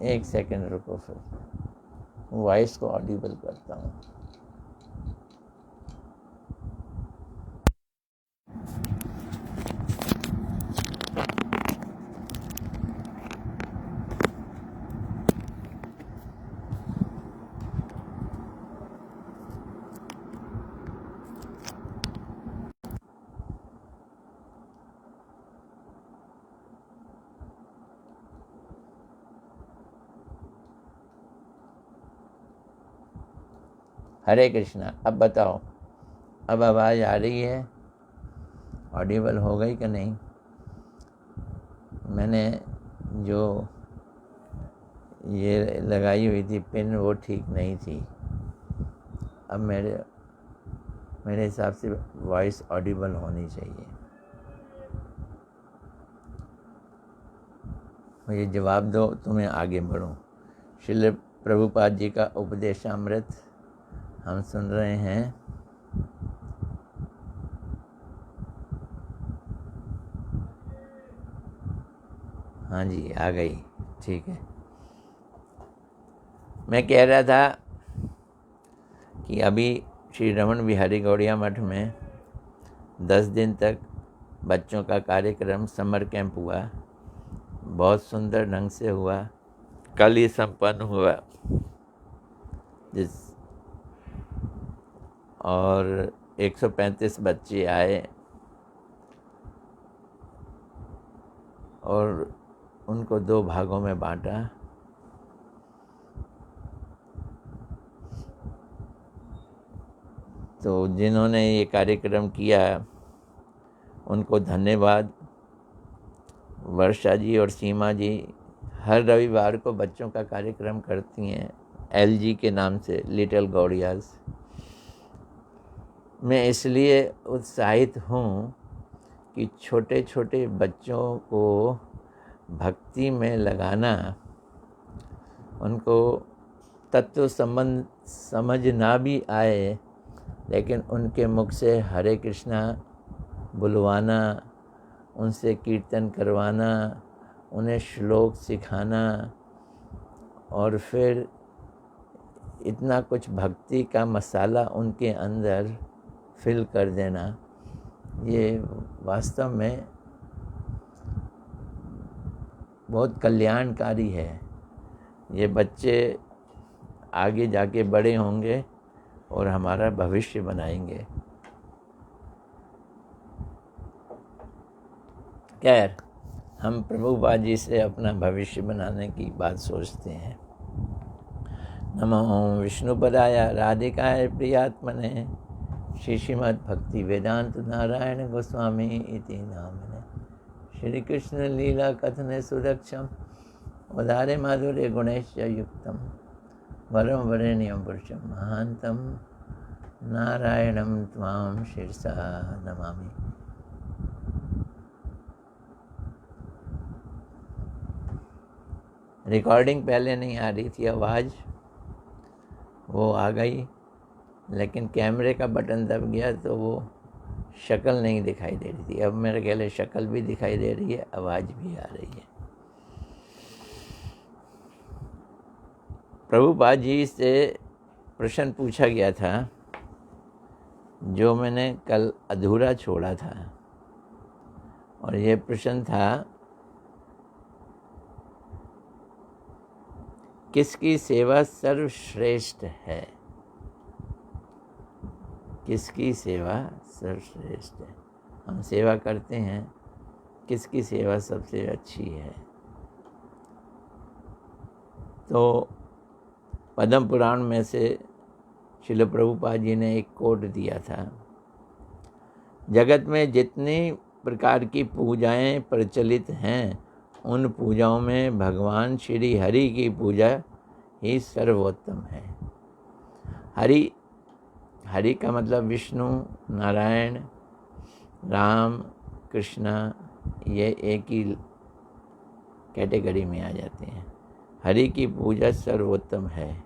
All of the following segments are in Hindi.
एक सेकंड रुको, फिर वॉइस को ऑडिबल करता हूँ। हरे कृष्णा। अब बताओ, अब आवाज़ आ रही है? ऑडिबल हो गई कि नहीं? मैंने जो ये लगाई हुई थी पिन, वो ठीक नहीं थी। अब मेरे हिसाब से वॉइस ऑडिबल होनी चाहिए। मुझे जवाब दो तो मैं आगे बढ़ूं। श्रील प्रभुपाद जी का उपदेशामृत हम सुन रहे हैं। हाँ जी, आ गई, ठीक है। मैं कह रहा था कि अभी श्री रमन बिहारी गौड़िया मठ में 10 दिन तक बच्चों का कार्यक्रम समर कैंप हुआ। बहुत सुंदर ढंग से हुआ। कल ही संपन्न हुआ। और 135 बच्चे आए और उनको 2 भागों में बांटा। तो जिन्होंने ये कार्यक्रम किया उनको धन्यवाद। वर्षा जी और सीमा जी हर रविवार को बच्चों का कार्यक्रम करती हैं, LG के नाम से, लिटिल गौड़ियाज। मैं इसलिए उत्साहित हूँ कि छोटे छोटे बच्चों को भक्ति में लगाना, उनको तत्व संबंध समझ ना भी आए, लेकिन उनके मुख से हरे कृष्णा बुलवाना, उनसे कीर्तन करवाना, उन्हें श्लोक सिखाना और फिर इतना कुछ भक्ति का मसाला उनके अंदर फिल कर देना, ये वास्तव में बहुत कल्याणकारी है। ये बच्चे आगे जाके बड़े होंगे और हमारा भविष्य बनाएंगे। खैर, हम प्रभुपाद जी से अपना भविष्य बनाने की बात सोचते हैं। नमो विष्णुपदाय राधिकाय प्रियात्मने श्रीमद् भक्ति वेदांत नारायण गोस्वामी इति नामने। श्री कृष्ण लीला कथने सुदक्षम उदारे माधुर्य गुणैश्च युक्तम वरम वरेण्यं पुरुषं महांतम नारायणं त्वां शिरसा नमामि। रिकॉर्डिंग पहले नहीं आ रही थी आवाज़, वो आ गई, लेकिन कैमरे का बटन दब गया तो वो शक्ल नहीं दिखाई दे रही थी। अब मेरे ख्याल शक्ल भी दिखाई दे रही है, आवाज़ भी आ रही है। प्रभुपाद जी से प्रश्न पूछा गया था जो मैंने कल अधूरा छोड़ा था, और ये प्रश्न था, किसकी सेवा सर्वश्रेष्ठ है? किसकी सेवा सर्वश्रेष्ठ है? हम सेवा करते हैं, किसकी सेवा सबसे अच्छी है? तो पद्म पुराण में से श्रील प्रभुपाद जी ने एक कोट दिया था, जगत में जितनी प्रकार की पूजाएं प्रचलित हैं, उन पूजाओं में भगवान श्री हरि की पूजा ही सर्वोत्तम है। हरि का मतलब विष्णु, नारायण, राम, कृष्णा, ये एक ही कैटेगरी में आ जाते हैं। हरि की पूजा सर्वोत्तम है।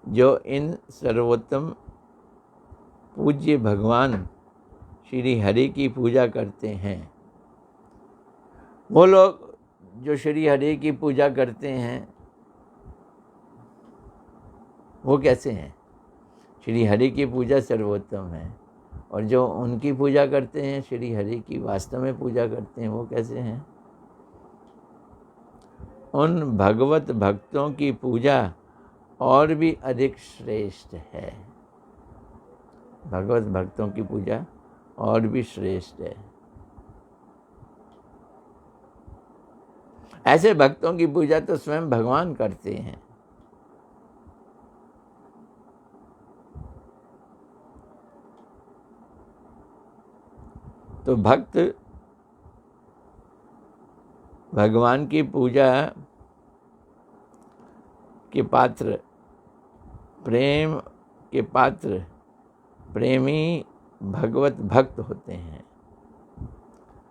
जो इन सर्वोत्तम पूज्य भगवान श्री हरि की पूजा करते हैं, वो लोग जो श्री हरि की पूजा करते हैं वो कैसे हैं? श्री हरि की पूजा सर्वोत्तम है, और जो उनकी पूजा करते हैं, श्री हरि की वास्तव में पूजा करते हैं, वो कैसे हैं? उन भगवत भक्तों की पूजा और भी अधिक श्रेष्ठ है। भगवत भक्तों की पूजा और भी श्रेष्ठ है। ऐसे भक्तों की पूजा तो स्वयं भगवान करते हैं। तो भक्त भगवान की पूजा के पात्र, प्रेम के पात्र, प्रेमी भगवत भक्त होते हैं।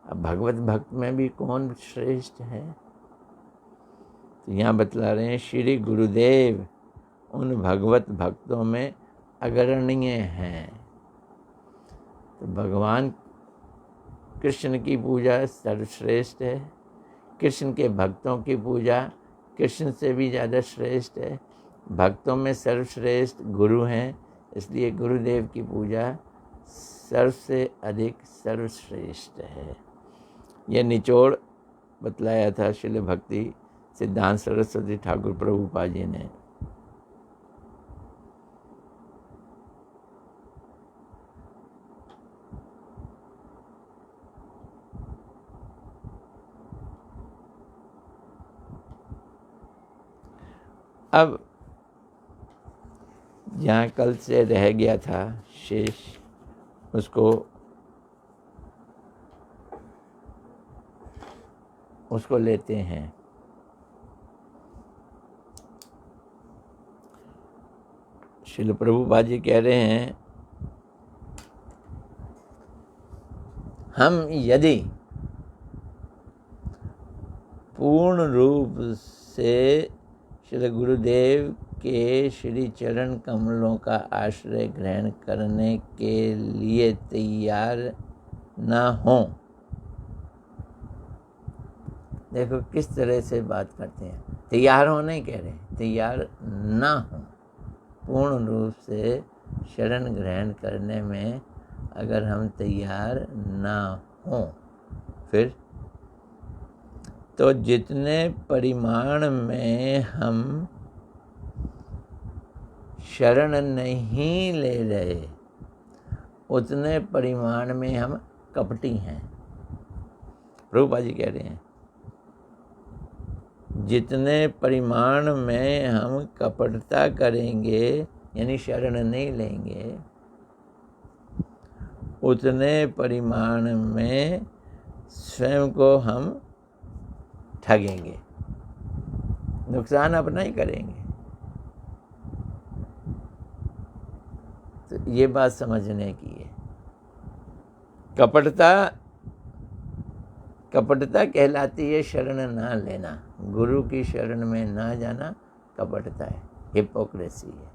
अब भगवत भक्त में भी कौन श्रेष्ठ है? तो यहाँ बतला रहे हैं श्री गुरुदेव उन भगवत भक्तों में अग्रणीय हैं। तो भगवान कृष्ण की पूजा सर्वश्रेष्ठ है। कृष्ण के भक्तों की पूजा कृष्ण से भी ज़्यादा श्रेष्ठ है। भक्तों में सर्वश्रेष्ठ गुरु हैं, इसलिए गुरुदेव की पूजा सबसे अधिक सर्वश्रेष्ठ है। यह निचोड़ बतलाया था श्रील भक्ति सिद्धांत सरस्वती ठाकुर प्रभुपाद जी ने। अब जहाँ कल से रह गया था शेष, उसको लेते हैं। श्रील प्रभुपाद जी कह रहे हैं, हम यदि पूर्ण रूप से श्री गुरुदेव के श्री चरण कमलों का आश्रय ग्रहण करने के लिए तैयार ना हों। देखो किस तरह से बात करते हैं। तैयार हो नहीं कह रहे, तैयार ना हो। पूर्ण रूप से शरण ग्रहण करने में अगर हम तैयार ना हों, फिर तो जितने परिमाण में हम शरण नहीं ले रहे, उतने परिमाण में हम कपटी हैं। प्रभुपाद जी कह रहे हैं, जितने परिमाण में हम कपटता करेंगे, यानी शरण नहीं लेंगे, उतने परिमाण में स्वयं को हम ठगेंगे, नुकसान अपना ही करेंगे। तो ये बात समझने की है। कपटता कहलाती है शरण ना लेना, गुरु की शरण में ना जाना कपटता है, हिपोक्रेसी है।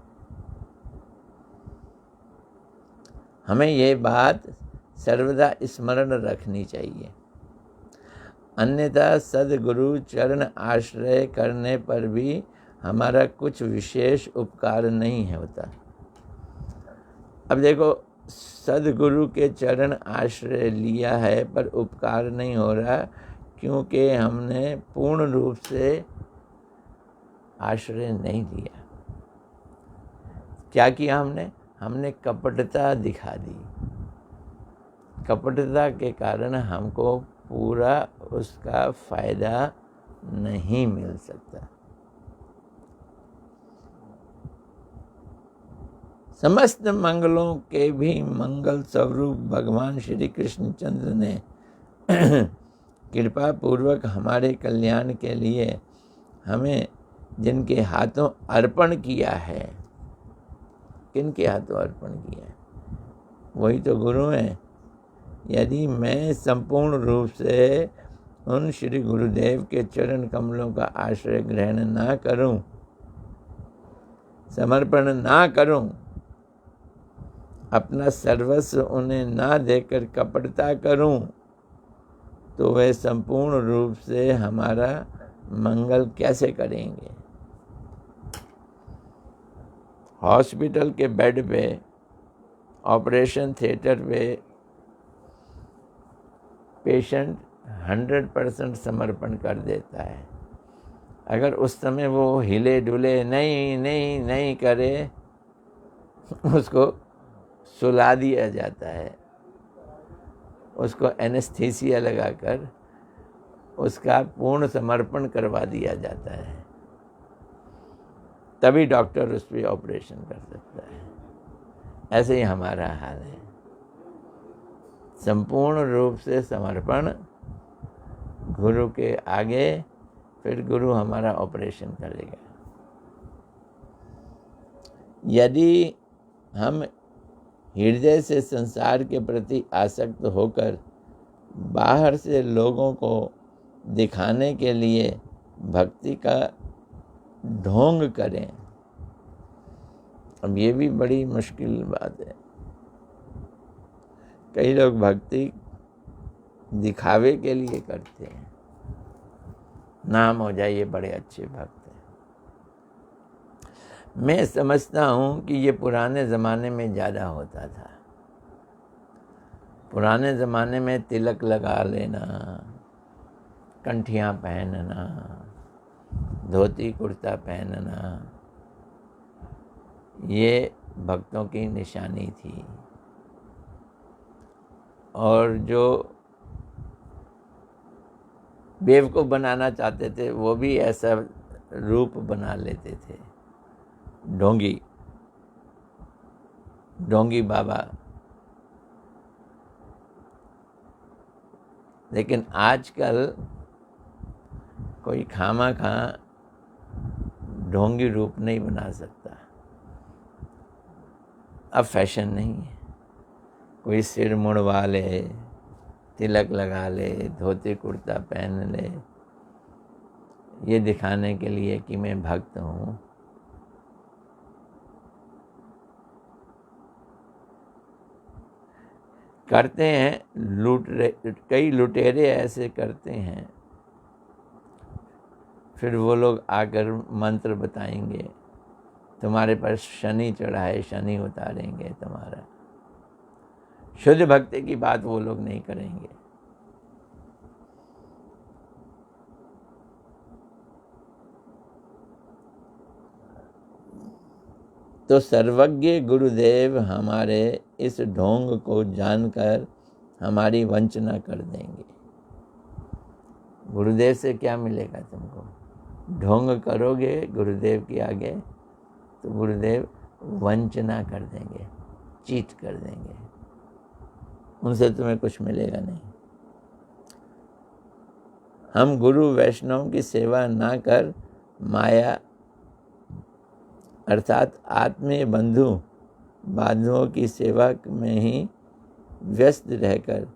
हमें ये बात सर्वदा स्मरण रखनी चाहिए, अन्यथा सद्गुरु चरण आश्रय करने पर भी हमारा कुछ विशेष उपकार नहीं होता। अब देखो, सद्गुरु के चरण आश्रय लिया है पर उपकार नहीं हो रहा, क्योंकि हमने पूर्ण रूप से आश्रय नहीं लिया। क्या किया हमने कपटता दिखा दी। कपटता के कारण हमको पूरा उसका फायदा नहीं मिल सकता। समस्त मंगलों के भी मंगल स्वरूप भगवान श्री कृष्णचंद्र ने कृपा पूर्वक हमारे कल्याण के लिए हमें जिनके हाथों अर्पण किया है, किनके हाथों अर्पण किया है, वही तो गुरु हैं। यदि मैं संपूर्ण रूप से उन श्री गुरुदेव के चरण कमलों का आश्रय ग्रहण ना करूं, समर्पण ना करूं, अपना सर्वस्व उन्हें ना देकर कपटता करूं, तो वे संपूर्ण रूप से हमारा मंगल कैसे करेंगे। हॉस्पिटल के बेड पे, ऑपरेशन थिएटर पे पेशेंट 100% समर्पण कर देता है। अगर उस समय वो हिले डुले नहीं नहीं नहीं करे, उसको सुला दिया जाता है, उसको एनेस्थीसिया लगाकर उसका पूर्ण समर्पण करवा दिया जाता है, तभी डॉक्टर उस पर ऑपरेशन कर सकता है। ऐसे ही हमारा हाल है, संपूर्ण रूप से समर्पण गुरु के आगे, फिर गुरु हमारा ऑपरेशन करेगा। यदि हम हृदय से संसार के प्रति आसक्त होकर बाहर से लोगों को दिखाने के लिए भक्ति का ढोंग करें, अब ये भी बड़ी मुश्किल बात है। कई लोग भक्ति दिखावे के लिए करते हैं, नाम हो जाए ये बड़े अच्छे भक्त हैं। मैं समझता हूँ कि ये पुराने ज़माने में ज़्यादा होता था। पुराने ज़माने में तिलक लगा लेना, कंठियाँ पहनना, धोती कुर्ता पहनना, ये भक्तों की निशानी थी। और जो बेवकूफ़ बनाना चाहते थे वो भी ऐसा रूप बना लेते थे, ढोंगी बाबा। लेकिन आजकल कोई खामा ढोंगी रूप नहीं बना सकता। अब फैशन नहीं है, कोई सिर मुड़वा ले, तिलक लगा ले, धोती कुर्ता पहन ले, ये दिखाने के लिए कि मैं भक्त हूँ। करते हैं, कई लुटेरे ऐसे करते हैं। फिर वो लोग आकर मंत्र बताएंगे, तुम्हारे पर शनि चढ़ा है, शनि उतारेंगे तुम्हारा। शुद्ध भक्ति की बात वो लोग नहीं करेंगे। तो सर्वज्ञ गुरुदेव हमारे इस ढोंग को जानकर हमारी वंचना कर देंगे। गुरुदेव से क्या मिलेगा तुमको? ढोंग करोगे गुरुदेव के आगे तो गुरुदेव वंचना कर देंगे, चीट कर देंगे, उनसे तुम्हें कुछ मिलेगा नहीं। हम गुरु वैष्णव की सेवा ना कर माया अर्थात आत्मीय बांधुओं की सेवा में ही व्यस्त रहकर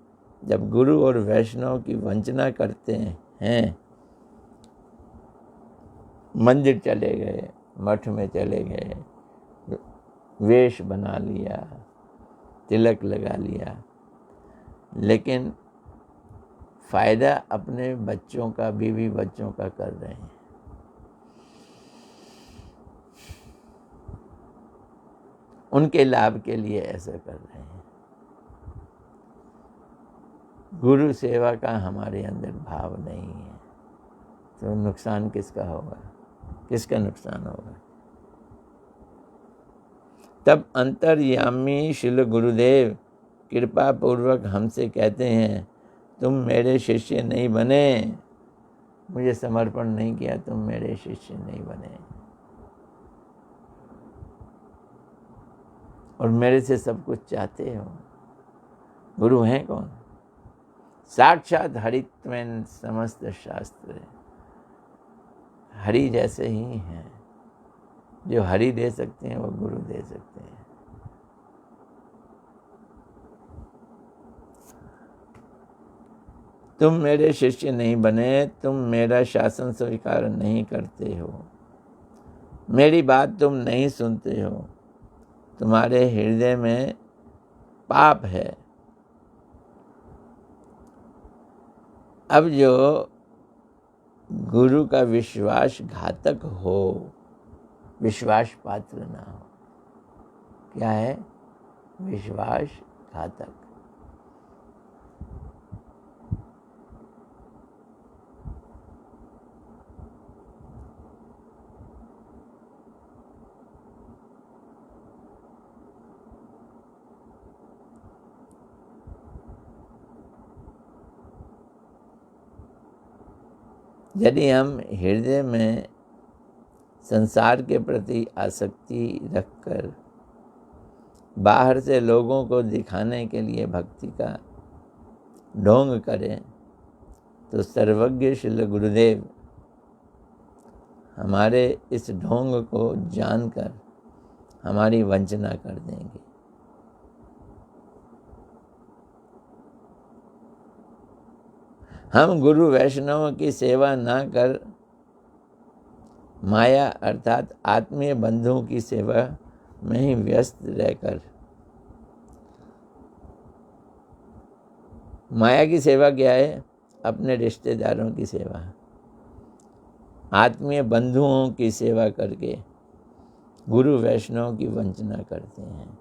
जब गुरु और वैष्णव की वंचना करते हैं, मंदिर चले गए, मठ में चले गए, वेश बना लिया, तिलक लगा लिया, लेकिन फ़ायदा अपने बच्चों का, बीवी बच्चों का कर रहे हैं। उनके लाभ के लिए ऐसा कर रहे हैं। गुरु सेवा का हमारे अंदर भाव नहीं है, तो नुकसान किसका होगा? किसका नुकसान होगा? तब अंतर्यामी श्री गुरुदेव कृपा पूर्वक हमसे कहते हैं, तुम मेरे शिष्य नहीं बने, मुझे समर्पण नहीं किया, तुम मेरे शिष्य नहीं बने, और मेरे से सब कुछ चाहते हो। गुरु हैं कौन? साक्षात हरित्वेन समस्त शास्त्र, हरि जैसे ही हैं। जो हरि दे सकते हैं वो गुरु दे सकते हैं। तुम मेरे शिष्य नहीं बने, तुम मेरा शासन स्वीकार नहीं करते हो, मेरी बात तुम नहीं सुनते हो, तुम्हारे हृदय में पाप है। अब जो गुरु का विश्वासघातक हो, विश्वास पात्र ना हो, क्या है? विश्वासघातक। यदि हम हृदय में संसार के प्रति आसक्ति रखकर बाहर से लोगों को दिखाने के लिए भक्ति का ढोंग करें, तो सर्वज्ञ श्री गुरुदेव हमारे इस ढोंग को जानकर हमारी वंचना कर देंगे। हम गुरु वैष्णव की सेवा ना कर माया अर्थात आत्मीय बंधुओं की सेवा में ही व्यस्त रहकर, माया की सेवा क्या है? अपने रिश्तेदारों की सेवा, आत्मीय बंधुओं की सेवा करके गुरु वैष्णव की वंचना करते हैं।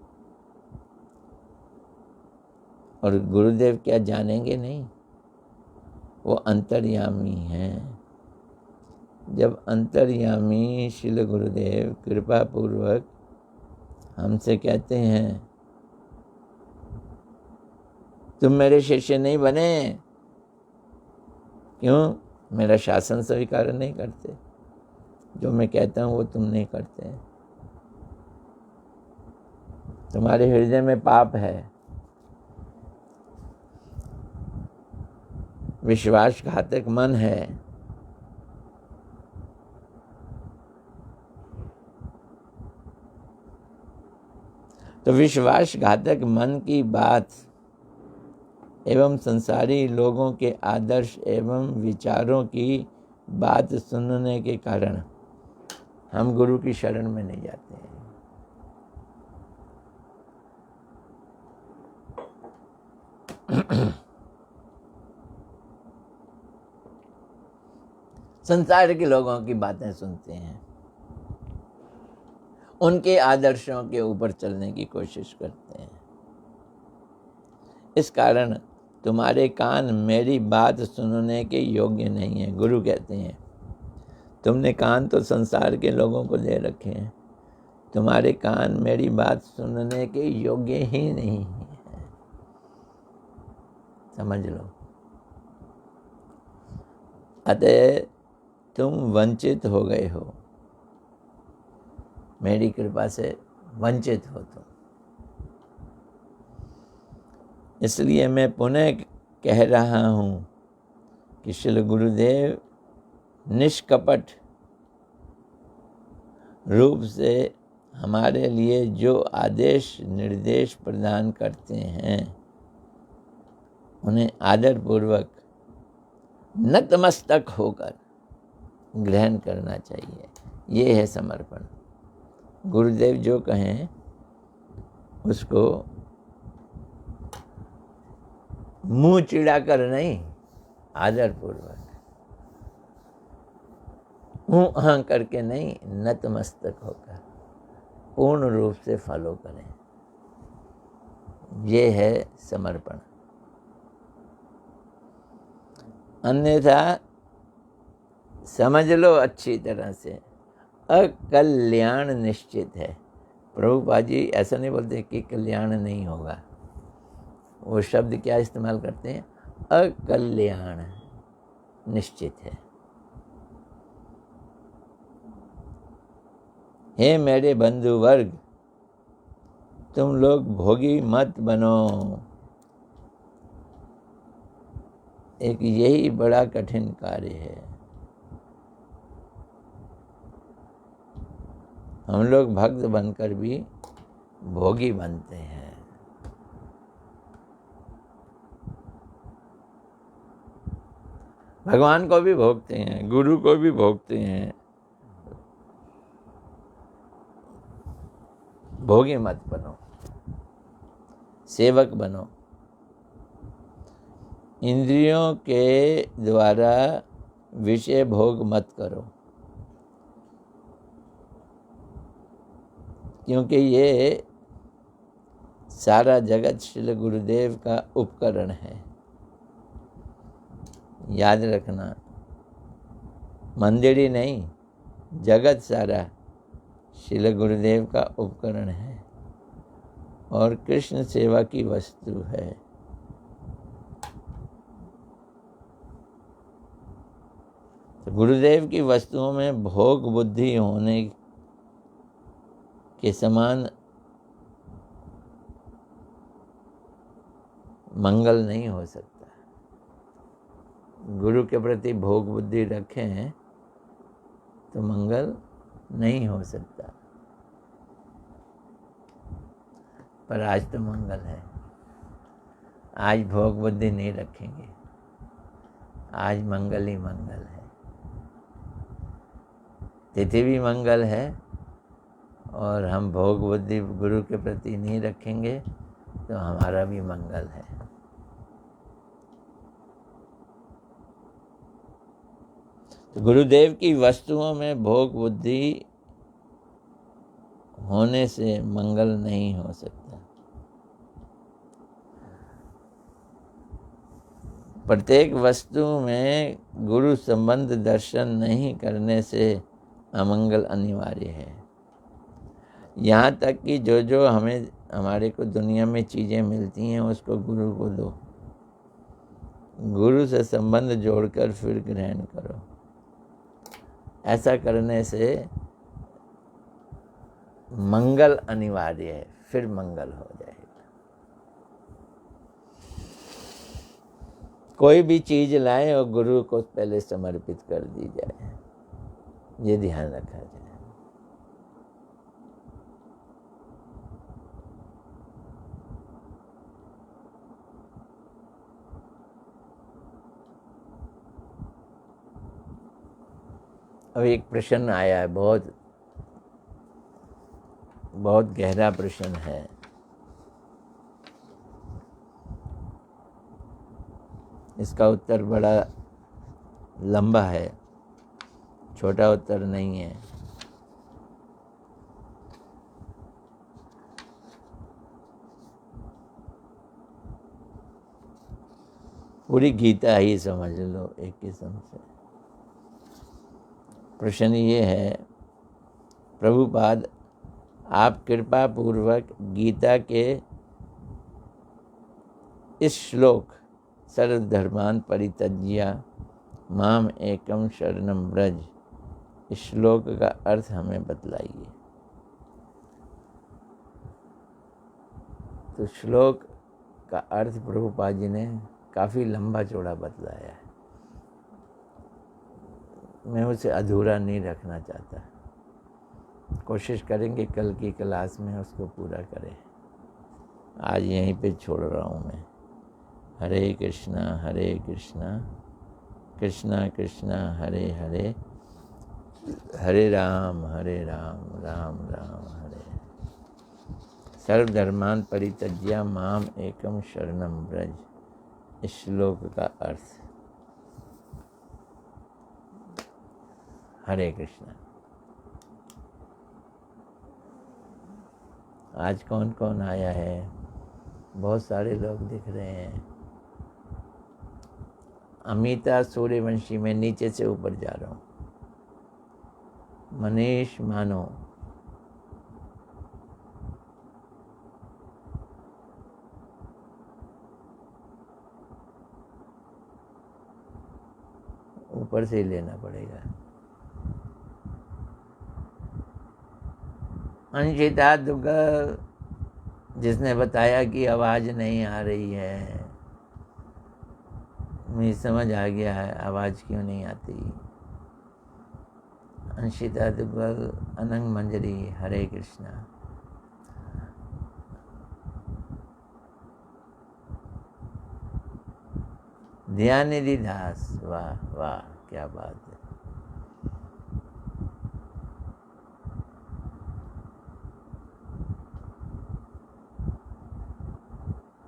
और गुरुदेव क्या जानेंगे नहीं? वो अंतर्यामी हैं। जब अंतर्यामी श्री गुरुदेव कृपा पूर्वक हमसे कहते हैं तुम मेरे शिष्य नहीं बने, क्यों? मेरा शासन स्वीकार नहीं करते, जो मैं कहता हूँ वो तुम नहीं करते, तुम्हारे हृदय में पाप है, विश्वासघातक मन है। तो विश्वासघातक मन की बात एवं संसारी लोगों के आदर्श एवं विचारों की बात सुनने के कारण हम गुरु की शरण में नहीं जाते हैं। संसार के लोगों की बातें सुनते हैं, उनके आदर्शों के ऊपर चलने की कोशिश करते हैं। इस कारण तुम्हारे कान मेरी बात सुनने के योग्य नहीं है। गुरु कहते हैं तुमने कान तो संसार के लोगों को दे रखे हैं, तुम्हारे कान मेरी बात सुनने के योग्य ही नहीं है। समझ लो। अतः तुम वंचित हो गए हो, मेरी कृपा से वंचित हो तुम। इसलिए मैं पुनः कह रहा हूँ कि श्री गुरुदेव निष्कपट रूप से हमारे लिए जो आदेश निर्देश प्रदान करते हैं उन्हें आदरपूर्वक नतमस्तक होकर ग्रहण करना चाहिए। ये है समर्पण। गुरुदेव जो कहें उसको मुंह चिढ़ाकर नहीं, आदरपूर्वक, हाँ करके नहीं, नतमस्तक होकर पूर्ण रूप से फॉलो करें। ये है समर्पण। अन्यथा समझ लो अच्छी तरह से, अकल्याण निश्चित है। प्रभुपाद जी ऐसा नहीं बोलते कि कल्याण नहीं होगा, वो शब्द क्या इस्तेमाल करते हैं? अकल्याण निश्चित है। हे मेरे बंधु वर्ग, तुम लोग भोगी मत बनो। एक यही बड़ा कठिन कार्य है। हम लोग भक्त बनकर भी भोगी बनते हैं। भगवान को भी भोगते हैं, गुरु को भी भोगते हैं। भोगी मत बनो, सेवक बनो। इंद्रियों के द्वारा विषय भोग मत करो, क्योंकि ये सारा जगत श्री गुरुदेव का उपकरण है। याद रखना, मंदिर ही नहीं, जगत सारा श्री गुरुदेव का उपकरण है और कृष्ण सेवा की वस्तु है। तो गुरुदेव की वस्तुओं में भोग बुद्धि होने के समान मंगल नहीं हो सकता। गुरु के प्रति भोग बुद्धि रखें तो मंगल नहीं हो सकता। पर आज तो मंगल है, आज भोग बुद्धि नहीं रखेंगे, आज मंगल ही मंगल है। तिथि भी मंगल है और हम भोग बुद्धि गुरु के प्रति नहीं रखेंगे तो हमारा भी मंगल है। तो गुरुदेव की वस्तुओं में भोग बुद्धि होने से मंगल नहीं हो सकता। प्रत्येक वस्तु में गुरु संबंध दर्शन नहीं करने से अमंगल अनिवार्य है। यहाँ तक कि जो हमारे को दुनिया में चीज़ें मिलती हैं उसको गुरु को दो, गुरु से संबंध जोड़कर फिर ग्रहण करो। ऐसा करने से मंगल अनिवार्य है, फिर मंगल हो जाएगा। कोई भी चीज़ लाए और गुरु को पहले समर्पित कर दी जाए, ये ध्यान रखा जाए। अब एक प्रश्न आया है, बहुत गहरा प्रश्न है। इसका उत्तर बड़ा लंबा है, छोटा उत्तर नहीं है। पूरी गीता ही समझ लो एक किस्म से। प्रश्न ये है, प्रभुपाद आप कृपा पूर्वक गीता के इस श्लोक सर्वधर्मान् परित्यज्य माम एकम शरणम व्रज, इस श्लोक का अर्थ हमें बतलाइए। तो श्लोक का अर्थ प्रभुपाद जी ने काफ़ी लंबा चौड़ा बतलाया है, मैं उसे अधूरा नहीं रखना चाहता। कोशिश करेंगे कल की क्लास में उसको पूरा करें। आज यहीं पे छोड़ रहा हूँ मैं। हरे कृष्णा कृष्णा कृष्णा हरे हरे, हरे राम राम राम हरे। सर्वधर्मान् परित्यज्य माम एकम शरणम व्रज, इस श्लोक का अर्थ। हरे कृष्णा। आज कौन कौन आया है? बहुत सारे लोग दिख रहे हैं। अमिता सूर्यवंशी, में नीचे से ऊपर जा रहा हूँ। मनीष मानो, ऊपर से ही लेना पड़ेगा। अंशिता दुग्गल, जिसने बताया कि आवाज़ नहीं आ रही है, मुझे समझ आ गया है आवाज़ क्यों नहीं आती। अंशिता दुग्गल, अनंग मंजरी, हरे कृष्णा। ध्याननिधि दास, वाह वाह, क्या बात है।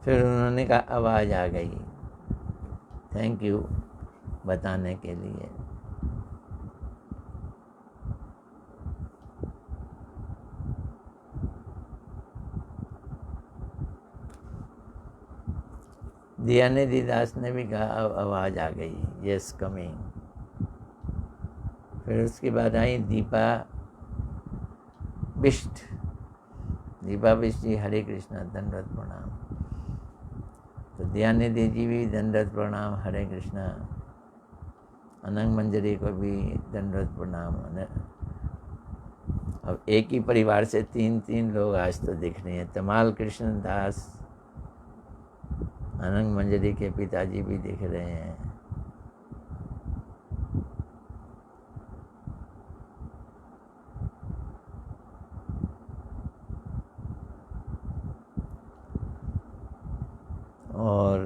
फिर उन्होंने कहा आवाज़ आ गई। थैंक यू बताने के लिए। दयानिधि दास ने भी कहा अब आवाज़ आ गई, यस कमिंग। फिर उसके बाद आई दीपा बिष्ट। दीपा बिष्ट जी, हरे कृष्णा, दंडवत प्रणाम। तो दयानिधि जी भी दंडवत प्रणाम, हरे कृष्णा। अनंग मंजरी को भी दंडवत प्रणाम। अब एक ही परिवार से तीन तीन लोग आज तो दिख रहे हैं। तमाल कृष्ण दास, अनंग मंजरी के पिताजी भी दिख रहे हैं। और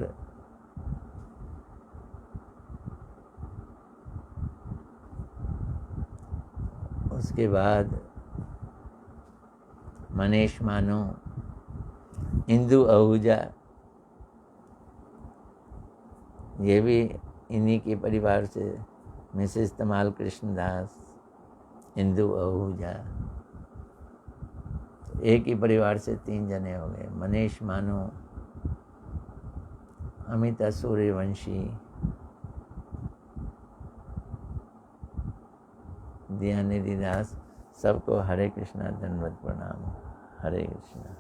उसके बाद मनीष मानो, इंदु आहूजा, ये भी इन्हीं के परिवार से। मिसेस तमाल कृष्णदास, इंदु आहूजा, एक ही परिवार से तीन जने हो गए। मनीष मानो, अमिता सूर्यवंशी, दयानिधि दास, सबको हरे कृष्णा, दंडवत प्रणाम, हरे कृष्णा।